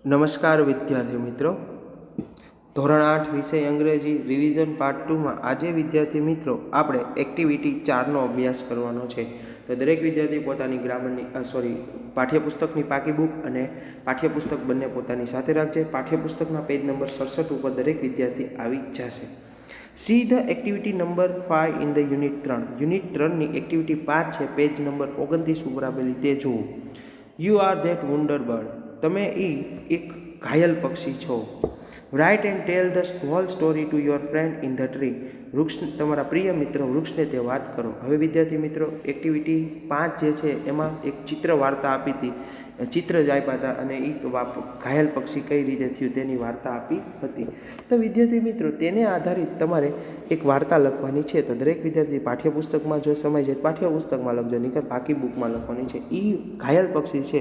નમસ્કાર વિદ્યાર્થી મિત્રો, ધોરણ 8 વિષય અંગ્રેજી રિવિઝન પાર્ટ 2માં આજે વિદ્યાર્થી મિત્રો આપણે એક્ટિવિટી 4નો અભ્યાસ કરવાનો છે. તો દરેક વિદ્યાર્થી પોતાની ગ્રામરની પાઠ્યપુસ્તકની પાકી બુક અને પાઠ્યપુસ્તક બંને પોતાની સાથે રાખજે. પાઠ્યપુસ્તકના પેજ નંબર 67 ઉપર દરેક વિદ્યાર્થી આવી જશે. See the activity number 5 in the unit 3. Unit 3ની એક્ટિવિટી 5 છે, પેજ નંબર 29 ઉપર આપેલી તે જુઓ. You are that wounded bird. તમે એક ઘાયલ પક્ષી છો. Write and tell the whole story to your friend in the tree. વૃક્ષ, તમારા પ્રિય મિત્ર વૃક્ષને તે વાત કરો. હવે વિદ્યાર્થી મિત્રો, એક્ટિવિટી 5 જે છે એમાં એક ચિત્ર વાર્તા આપી હતી, ચિત્ર જ આપ્યા હતા અને એ ઘાયલ પક્ષી કઈ રીતે થયું તેની વાર્તા આપી હતી. તો વિદ્યાર્થી મિત્રો, તેને આધારિત તમારે એક વાર્તા લખવાની છે. તો દરેક વિદ્યાર્થી પાઠ્યપુસ્તકમાં જો સમય છે પાઠ્યપુસ્તકમાં લખજો, નહીંતર બાકી બુકમાં લખવાની છે. એ ઘાયલ પક્ષી છે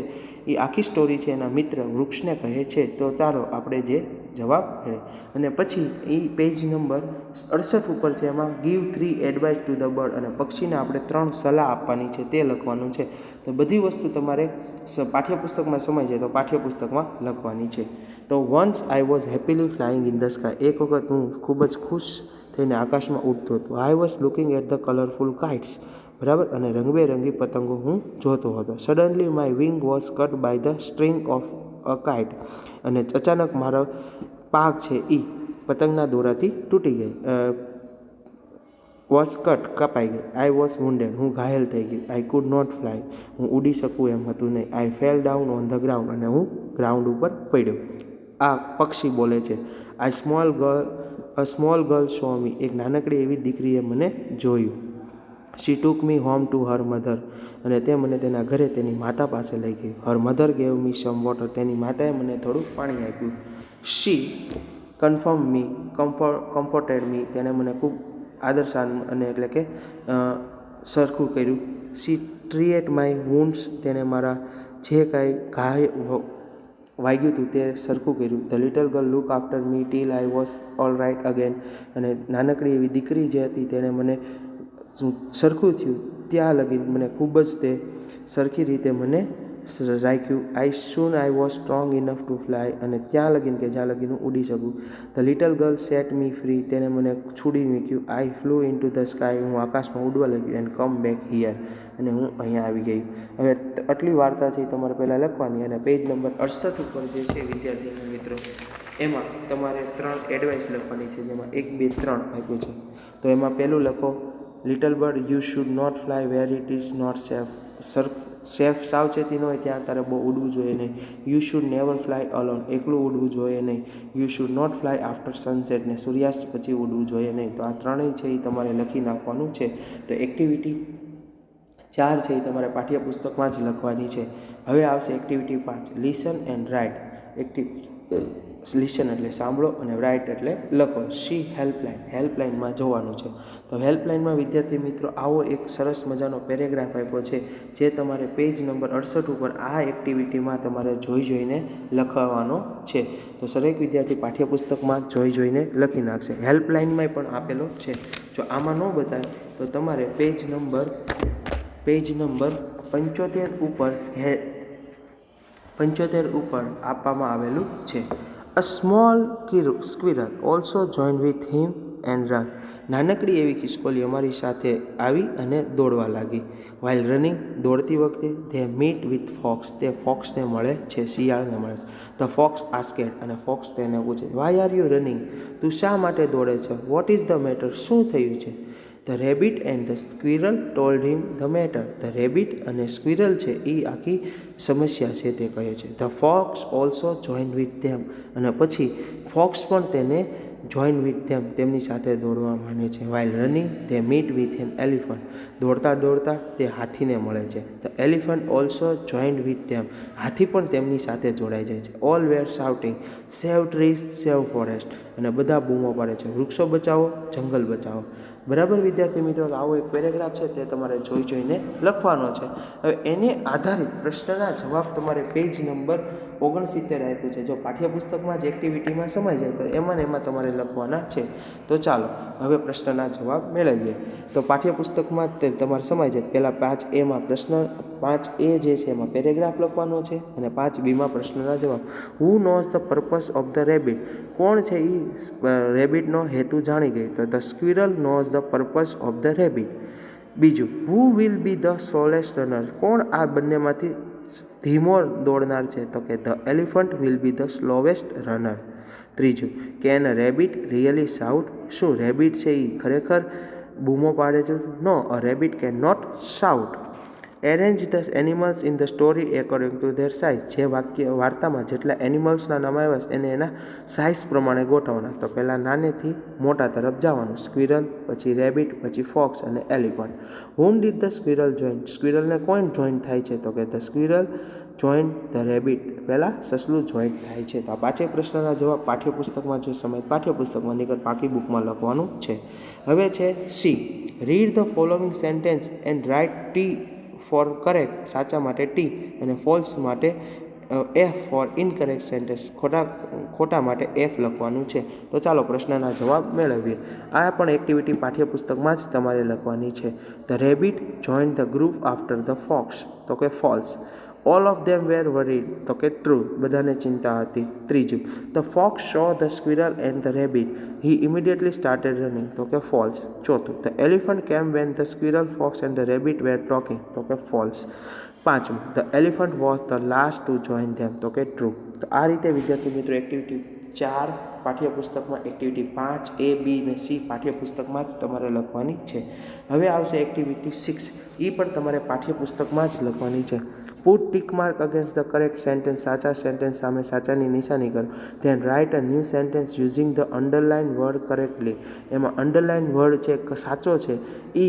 એ આખી સ્ટોરી છે એના મિત્ર વૃક્ષને કહે છે. તો ચાલો આપણે જે જવાબ મળે. અને પછી એ પેજ નંબર 68 ઉપર છે, એમાં give 3 advice to the bird, અને પક્ષીને આપણે 3 સલાહ આપવાની છે તે લખવાનું છે. તો બધી વસ્તુ તમારે પાઠ્યપુસ્તકમાં સમય છે તો પાઠ્યપુસ્તકમાં લખવાની છે. તો once I was happily flying in the sky. એક વખત હું ખૂબ જ ખુશ થઈને આકાશમાં ઉડતો હતો. I was looking at the colourful kites. બરાબર, અને રંગબેરંગી પતંગો હું જોતો હતો. Suddenly my wing was cut by the string of a kite. અને અચાનક મારો પાક છે એ પતંગના દોરાથી તૂટી ગઈ. વોઝ કટ, કપાઈ ગઈ. આઈ વોઝ વુન્ડેડ, હું ઘાયલ થઈ ગઈ. આઈ કુડ નોટ ફ્લાય, હું ઉડી શકું એમ હતું નહીં. I fell down on the ground, અને હું ગ્રાઉન્ડ ઉપર પડ્યો. આ પક્ષી બોલે છે. A small girl saw me. એક નાનકડી એવી દીકરીએ મને જોયું. She took me home to her mother. અને તે મને તેના ઘરે તેની માતા પાસે લઈ ગઈ. હર મધર ગેવ મી સમ વોટર. તેની માતાએ મને થોડુંક પાણી આપ્યું. શી કમ્ફર્ટેડ મી. તેને મને ખૂબ આદર અને એટલે કે સરખું કર્યું. શી ટ્રીએટ માય વુન્ડ્સ. તેને મારા જે કાંઈ ઘાય વાગ્યું હતું તે સરખું કર્યું. The little girl look after me till I was all right again. અને નાનકડી એવી દીકરી જે હતી તેણે મને સરખું થયું ત્યાં લગીને મને ખૂબ જ તે સરખી રીતે મને રાખ્યું. I was strong enough to fly. અને ત્યાં લગીને કે જ્યાં લગીને હું ઉડી શકું. The little girl set me free. તેને મને છોડી મૂક્યું. I flew into the sky. હું આકાશમાં ઉડવા લાગ્યું. And come back here. અને હું અહીંયા આવી ગઈ. હવે આટલી વાર્તા છે તમારે પહેલાં લખવાની, અને પેજ નંબર 68 ઉપર જે છે વિદ્યાર્થી મિત્રો, એમાં તમારે 3 એડવાઇસ લખવાની છે, જેમાં 1, 2, 3 આપ્યું છે. તો એમાં પહેલું લખો, little bird you should not fly where it is not safe. સાવચેતી ન હોય ત્યાં તારે બહુ ઉડવું જોઈએ નહીં. You should never fly alone. એકલું ઉડવું જોઈએ નહીં. You should not fly after sunset. ને સૂર્યાસ્ત પછી ઉડવું જોઈએ નહીં. તો આ ત્રણેય છે એ તમારે લખી નાખવાનું છે. તો એક્ટિવિટી 4 છે એ તમારે પાઠ્યપુસ્તકમાં જ લખવાની છે. હવે આવશે activity 5, listen and write. Listen એટલે સાંભળો અને રાઇટ એટલે લખો. C helpline. હેલ્પલાઇનમાં જોવાનું છે. તો હેલ્પલાઇનમાં વિદ્યાર્થી મિત્રો આવો એક સરસ મજાનો પેરેગ્રાફ આપ્યો છે, જે તમારે પેજ નંબર 68 ઉપર આ એક્ટિવિટીમાં તમારે જોઈને લખવાનો છે. તો દરેક વિદ્યાર્થી પાઠ્યપુસ્તકમાં જોઈને લખી નાખશે. હેલ્પલાઇનમાં પણ આપેલો છે. જો આમાં ન બતાવે તો તમારે પેજ નંબર 75 ઉપર આપવામાં આવેલું છે. A small squirrel also join with him and run. નાનકડી એવી ખિસકોલી અમારી સાથે આવી અને દોડવા લાગી. વાઇલ રનિંગ, દોડતી વખતે, ધે મીટ વિથ ફોક્સ. તે ફોક્સને મળે છે, શિયાળને મળે છે. The fox asked. અને ફોક્સ તેને પૂછે, વાય આર યુ રનિંગ. તું શા માટે દોડે છે? What is the matter. શું થયું છે? The rabbit and the squirrel told him the matter. The rabbit અને સ્ક્વિરલ છે એ આખી સમસ્યા છે તે કહે છે. The focus also join with them. અને પછી ફોક્સ પણ તેને જોઈન વિથ ધેમ, તેમની સાથે દોડવા માંડે છે. While running they meet with an elephant. દોડતા તે હાથીને મળે છે. The elephant also joined with them. હાથી પણ તેમની સાથે જોડાઈ જાય છે. All were shouting, save trees, save forest. અને બધા બૂમો પાડે છે, વૃક્ષો બચાવો, જંગલ બચાવો. બરાબર વિદ્યાર્થી મિત્રો, આવો એક પેરેગ્રાફ છે તે તમારે જોઈને લખવાનો છે. હવે એને આધારિત પ્રશ્નના જવાબ તમારે પેજ નંબર 69 આપ્યું છે. જો પાઠ્યપુસ્તકમાં જ એક્ટિવિટીમાં સમાઈ જાય તો એમાં ને એમાં તમારે લખવાના છે. તો ચાલો હવે પ્રશ્નના જવાબ મેળવીએ. તો પાઠ્યપુસ્તકમાં જ તમારે સમાઈ જાય. પહેલાં 5A પ્રશ્ન 5A જે છે એમાં પેરેગ્રાફ લખવાનો છે અને 5Bમાં પ્રશ્નના જવાબ. Who knows the purpose of the rabbit? કોણ છે એ રેબિટનો હેતુ જાણી ગઈ? તો the squirrel knows the purpose of the rabbit. બીજું, who will be the slowest runner? કોણ આ બંનેમાંથી ધીમો દોડનાર છે? તો કે the elephant will be the slowest runner. ત્રીજું, કેન રેબિટ રિયલી શાઉટ? શું રેબિટ છે એ ખરેખર બૂમો પાડે છે? No, a rabbit can not shout. Arrange the animals in the story according to there size. જે વાર્તામાં જેટલા એનિમલ્સના નામ આવ્યા છે એને એના સાઇઝ પ્રમાણે ગોઠવવાના. તો પહેલાં નાનેથી મોટા તરફ જવાનું. સ્ક્વિરલ, પછી રેબિટ, પછી ફોક્સ અને elephant. Whom did the squirrel join? સ્ક્વિરલને કોણ જોઈન થાય છે? તો કે the squirrel join the rabbit. પહેલાં સસલું જોઈન થાય છે. તો આ પાંચેય પ્રશ્નના જવાબ પાઠ્યપુસ્તકમાં જે સમય પાઠ્યપુસ્તકમાં નીકળ બાકી બુકમાં લખવાનું છે. હવે છે C. Read the following sentence and write T for correct, સાચા માટે ટી અને ફોલ્સ માટે એફ ફોર ઇનકરેક્ટ સેન્ટેન્સ, ખોટા માટે એફ લખવાનું છે. તો ચાલો પ્રશ્નના જવાબ મેળવીએ. આ પણ એક્ટિવિટી પાઠ્યપુસ્તકમાં જ તમારે લખવાની છે. The rabbit join the group after the fox. તો કે false. All of them were worried. તો કે ટ્રુ, બધાને ચિંતા હતી. ત્રીજું, the fox saw the squirrel and the rabbit. He immediately started running. તો કે ફોલ્સ. ચોથું, the elephant came when the squirrel, fox and the rabbit were talking. તો કે ફોલ્સ. પાંચમું, the elephant was the last to join them. તો કે true. તો આ રીતે વિદ્યાર્થી મિત્રો એક્ટિવિટી 4 પાઠ્યપુસ્તકમાં, એક્ટિવિટી 5A, B અને C પાઠ્યપુસ્તકમાં જ તમારે લખવાની છે. હવે આવશે એક્ટિવિટી 6. એ પણ તમારે પાઠ્યપુસ્તકમાં જ લખવાની છે. Put tick mark against the correct sentence. સાચા સેન્ટેન્સ સામે સાચાની નિશાની કરો. Then write a new sentence using the underline word correctly. એમાં અંડરલાઇન વર્ડ છે સાચો છે એ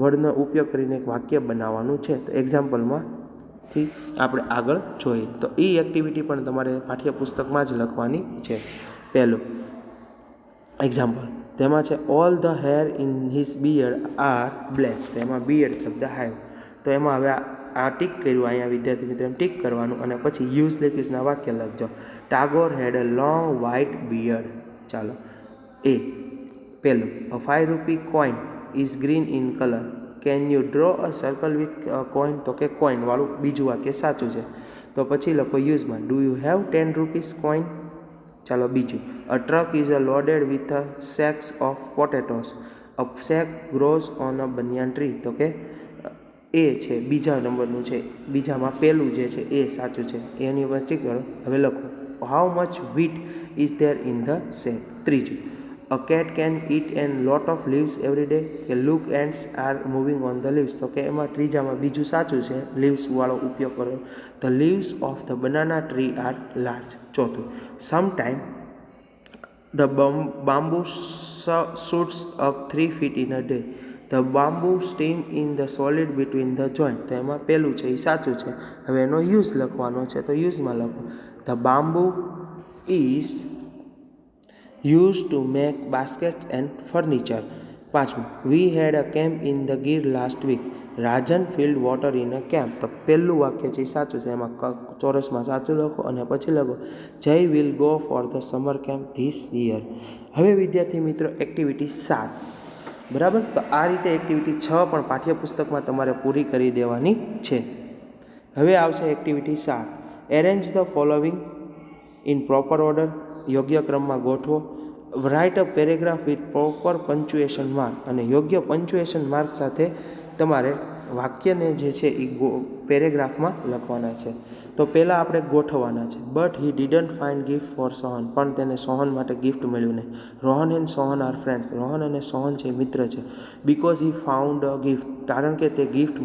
વર્ડનો ઉપયોગ કરીને એક વાક્ય બનાવવાનું છે. તો એક્ઝામ્પલમાંથી આપણે આગળ જોઈએ. તો એ એક્ટિવિટી પણ તમારે પાઠ્યપુસ્તકમાં જ લખવાની છે. પહેલું એક્ઝામ્પલ તેમાં છે all the hair in his beard are black. તો એમાં બિયર્ડ શબ્દ આવ્યો. તો એમાં હવે આ ટીક કર્યું, અહીંયા વિદ્યાર્થી મિત્રો એમ ટીક કરવાનું અને પછી યુઝલેટિવ્સના વાક્ય લખજો. ટાગોર હેડ અ લોંગ વ્હાઇટ બિયર્ડ. ચાલો એ પહેલું, અ ₹5 coin is green in colour. Can you draw a circle with coin. તો કે કોઈન વાળું બીજું વાક્ય સાચું છે. તો પછી લખો યુઝમાં, ડુ યુ હેવ ₹10 કોઈન. ચાલો બીજું, a truck is a loaded with a sacks of potatoes. A sack grows on a banyan tree. તો કે એ છે બીજા નંબરનું છે. બીજામાં પહેલું જે છે એ સાચું છે. એની ઉપર ચેક કરો. હવે લખો, how much wheat is there in the sack. ત્રીજું, a cat can eat an lot of leaves every day. કે look ants are moving on the leaves. તો કે એમાં ત્રીજામાં બીજું સાચું છે, લીવ્સ વાળો ઉપયોગ કરો. The leaves of the banana tree are large. ચોથું, sometime the bamboo shoots up 3 feet in a day. The bamboo stem in the solid between the joint. તો એમાં પહેલું છે એ સાચું છે. હવે એનો યુઝ લખવાનો છે. તો યુઝમાં લખો, the bamboo is use to make basket and furniture. પાંચમું, we had a camp in the Gir last week. Rajan filled water in a camp. તો પહેલું વાક્ય છે એ સાચું છે. એમાં ચોરસમાં સાચું લખો અને પછી લખો, જય will go for the summer camp this year. હવે વિદ્યાર્થી મિત્રો એક્ટિવિટી 7. બરાબર. તો આ રીતે એક્ટિવિટી 6 પણ પાઠ્યપુસ્તકમાં તમારે પૂરી કરી દેવાની છે. હવે આવશે activity 7. Arrange the following in proper order. યોગ્ય ક્રમમાં ગોઠવો. Write a paragraph with proper punctuation mark. અને યોગ્ય પંચ્યુએશન માર્ક સાથે તમારે વાક્યને જે છે એ પેરેગ્રાફમાં લખવાના છે. તો પહેલાં આપણે ગોઠવવાના છે. But he didn't find gift for Sohan. પણ તેને સોહન માટે ગિફ્ટ મળ્યું નહીં. Rohan and Sohan are friends. Rohan અને સોહન છે મિત્ર છે. Because he found a gift. કારણ કે તે ગિફ્ટ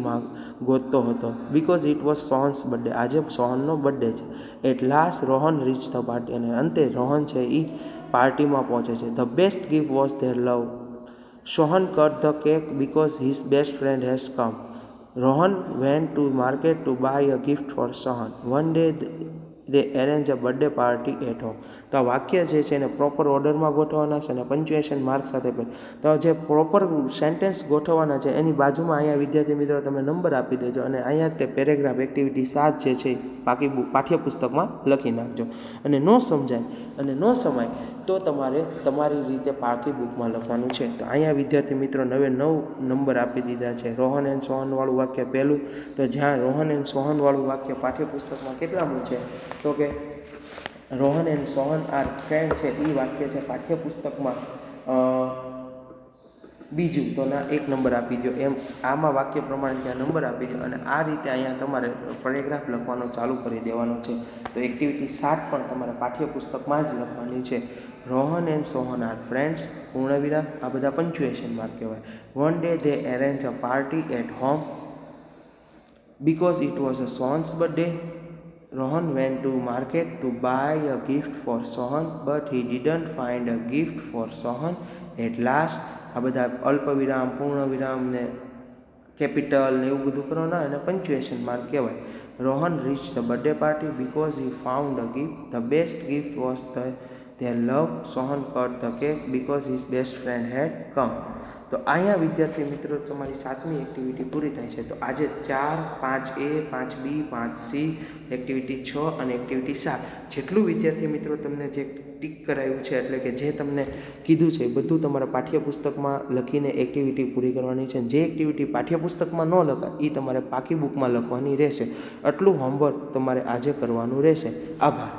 ગોતતો હતો. Because it was Sohan's birthday. આજે સોહનનો બર્થડે છે. At last Rohan reach the party. અને અંતે રોહન છે એ પાર્ટીમાં પહોંચે છે. The best gift was their love. Sohan cut the cake because his best friend has come. Rohan went to market to buy a gift for Sohan. One day they arrange a birthday party at home. તો આ વાક્ય જે છે એને proper ઓર્ડરમાં ગોઠવવાના છે અને પંચ્યુએશન mark સાથે તો જે પ્રોપર સેન્ટેન્સ ગોઠવવાના છે એની બાજુમાં અહીંયા વિદ્યાર્થી મિત્રો તમે નંબર આપી દેજો અને અહીંયા તે પેરેગ્રાફ એક્ટિવિટી 7 જે છે પાઠ્યપુસ્તકમાં લખી નાખજો. અને ન સમજાય અને ન સમાય તો તમારે તમારી રીતે પાકી બુકમાં લખવાનું છે. તો અહીંયા વિદ્યાર્થી મિત્રો 9 નંબર આપી દીધા છે. રોહન એન્ડ સોહનવાળું વાક્ય પહેલું, તો જ્યાં રોહન એન્ડ સોહનવાળું વાક્ય પાઠ્યપુસ્તકમાં કેટલામું છે તો કે Rohan and Sohan are friend છે એ વાક્ય છે પાઠ્યપુસ્તકમાં બીજું. તો ના 1 નંબર આપી દો. એમ આમાં વાક્ય પ્રમાણે ત્યાં નંબર આપી દો અને આ રીતે અહીંયા તમારે પેરેગ્રાફ લખવાનો ચાલુ કરી દેવાનો છે. તો એક્ટિવિટી 7 પણ તમારે પાઠ્યપુસ્તકમાં જ લખવાની છે. Rohan and Sohan are friends, પૂર્ણવિરામ, આ બધા પંચ્યુએશન માર્ક કહેવાય. One day they arrange a party at home because it was a Sohan's birthday. Rohan went to market to buy a gift for Sohan, but he didn't find a gift for Sohan. At last, આ બધા અલ્પવિરામ, પૂર્ણવિરામ ને capital ને એવું બધું કરવાના અને પંચ્યુએશન mark કહેવાય. Rohan reach the birthday party because he found a gift. The best gift was their love. Sohan cut the cake because his best friend had come. તો અહીંયા વિદ્યાર્થી મિત્રો તમારી 7મી એક્ટિવિટી પૂરી થાય છે. તો આજે 4, 5A, 5B, 5C, એક્ટિવિટી 6 અને એક્ટિવિટી 7 જેટલું વિદ્યાર્થી મિત્રો તમને જે ટીક કરાવ્યું છે એટલે કે જે તમને કીધું છે એ બધું તમારા પાઠ્યપુસ્તકમાં લખીને એક્ટિવિટી પૂરી કરવાની છે. જે એક્ટિવિટી પાઠ્યપુસ્તકમાં ન લખાય એ તમારે પાકી બુકમાં લખવાની રહેશે. આટલું હોમવર્ક તમારે આજે કરવાનું રહેશે. આભાર.